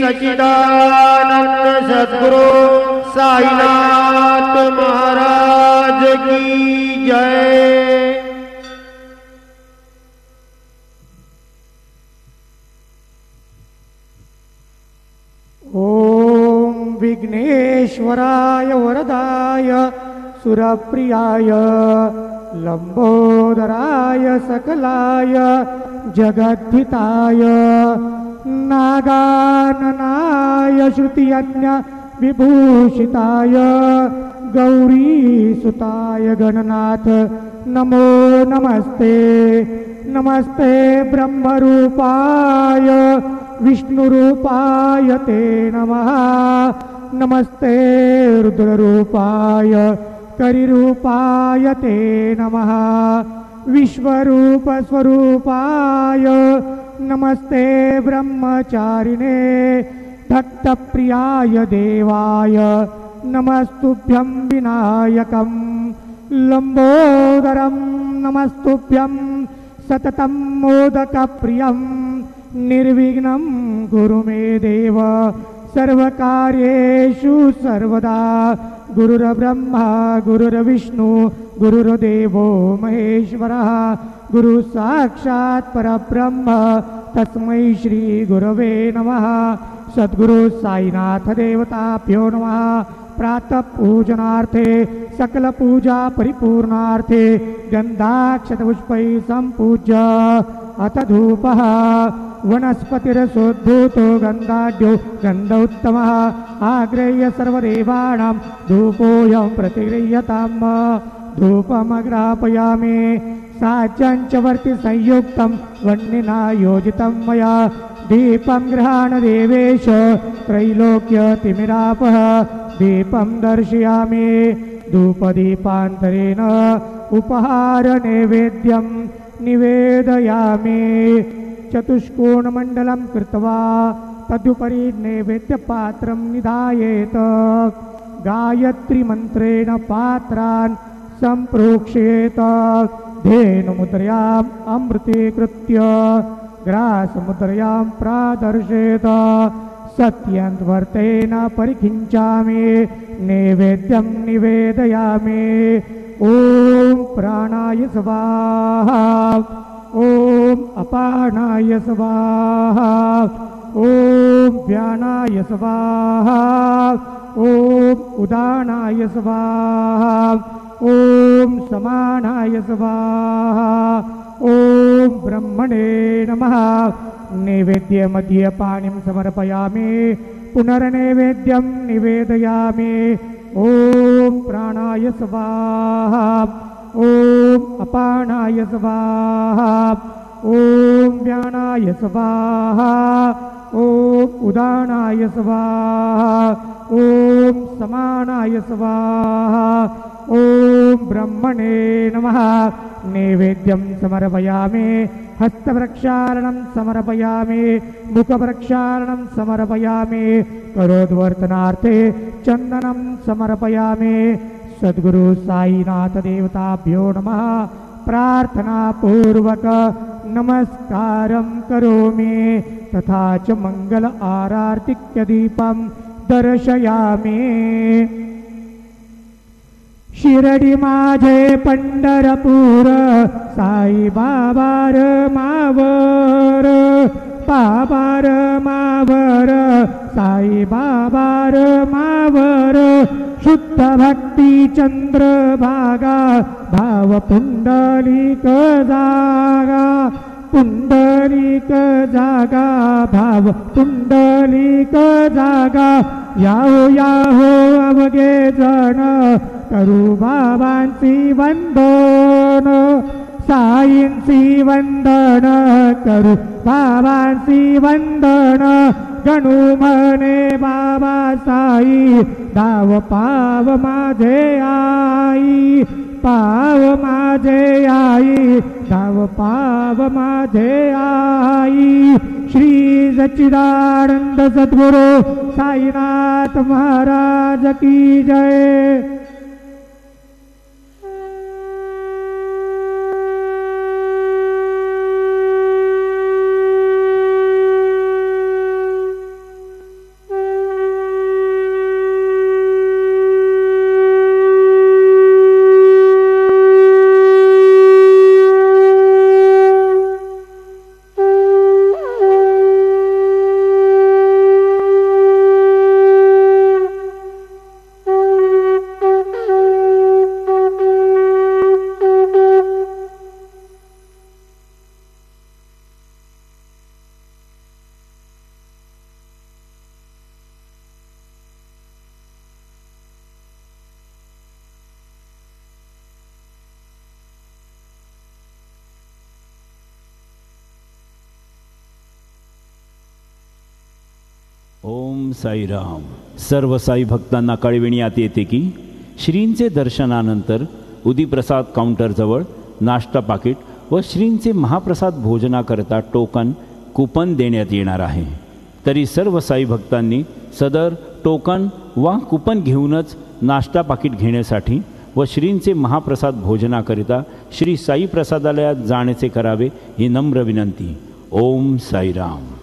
सच्चिदानंद सद्गुरु साईनाथ महाराज की जय। ओम विघ्नेश्वराय वरदाय सुरप्रियाय लंबोदराय सकलाय जगद्धिताय नागाननाय श्रुतियज्ञ विभूषिताय गौरीसुताय गणनाथ नमो नमस्ते। नमस्ते ब्रह्मरूपाय विष्णुरूपाय ते नमः। नमस्ते रुद्ररूपाय करिरूपाय ते नमः। विश्वरूप स्वरूपाय नमस्ते ब्रह्मचारिणे भक्तप्रियाय देवाय नमस्तुभ्यं विनायकं लंबोदरं नमस्तुभ्यं सततं मोदकप्रियं निर्विघ्नं कुरु मे देव सर्वकार्येषु सर्वदा। गुरुर्ब्रह्मा गुरुर्विष्णु गुरुर्देवो महेश्वरः गुरु साक्षात् परब्रह्म तस्मै श्री गुरवे नमः। सद्गुरु साईनाथ देवताभ्यो नमः। प्रातः पूजनार्थे सकल पूजा परिपूर्णार्थे गंधाक्षतपुष्पैः संपूज्य अथ धूपः वनस्पतिरसोद्भूतो गंधाढ्यो गंध उत्तमः आग्रेह्य सर्वदेवानां धूपोऽयं प्रतिगृह्यताम्। धूपमग्रापयामि साज्यञ्चवर्ति संयुक्तं वह्निना योजितं मया दीपं गृहाण देवेश त्रैलोक्यतिमिरापः दीपं दर्शयामि धूपदीपान्तरेण उपहारनैवेद्यं निवेदयामि। चतुष्कोणमण्डलं कृत्वा तदुपरि नैवेद्यपात्रं निधायेत। गायत्रीमन्त्रेण पात्रान् सम्प्रोक्षयेत। धेनुमुद्रयाम् अमृतीकृत्य ग्रासमुद्रयां प्रादर्शेत। सत्यन्वर्तेन परिकिञ्चामि नैवेद्यं निवेदयामि। ॐ प्राणाय स्वाहा ॐ अपानाय स्वाहा ॐ व्यानाय स्वाहा ॐ उदानाय स्वाहा ॐ समानाय स्वाहा ॐ ब्रह्मणे नमः। नैवेद्य मध्ये पाणिं समर्पयामि पुनर्नैवेद्यं निवेदयामि। ॐ प्राणाय स्वाहा ॐ अपानाय स्वाहा ॐ व्यानाय स्वाहा ॐ उदानाय स्वाहा ॐ समानाय स्वाहा ॐ ब्रह्मणे नमः। नैवेद्यं समर्पयामि हस्तप्रक्षालनं समर्पयामि मुखप्रक्षालनं समर्पयामि करोद्वर्तनार्थे चन्दनं समर्पयामि। सद्गुरु साईनाथ देवताभ्यो नमः। प्रार्थनापूर्वक नमस्कारं करोमि तथा च मंगल आरार्तिक्यदीपं दर्शयामि। शिरडी माझे पंढरपूर साई बाबार मावर बाबार मावर साई बाबार मावर शुद्ध भक्ती चंद्रभागा भाव पुंडलिक जागा पुंडलिक जागा भाव पुंडलिक जागा याहो याहो अवघे जण करू बाबांची वंदन साईंची वंदन करू बाबांची वंदन गणू म्हणे बाबा साई धाव पाव माझे आई पाव माझे आई धाव पाव माझे आई। श्री सच्चिदानंद सद्गुरु साईनाथ महाराज की जय। ओम साईराम. सर्व साई भक्तांना कळविण्यात येते की श्रींचे दर्शनानंतर उदीप्रसाद काउंटरजवळ नाश्ता पाकिट व श्रींचे महाप्रसाद भोजनाकरता टोकन कुपन देण्यात येणार आहे. तरी सर्व साई भक्तांनी सदर टोकन वा कुपन घेऊनच नाश्ता पाकिट घेण्यासाठी व श्रींचे महाप्रसाद भोजनाकरिता श्री साई प्रसादालयात जाण्याचे करावे ही नम्र विनंती. ओम साईराम.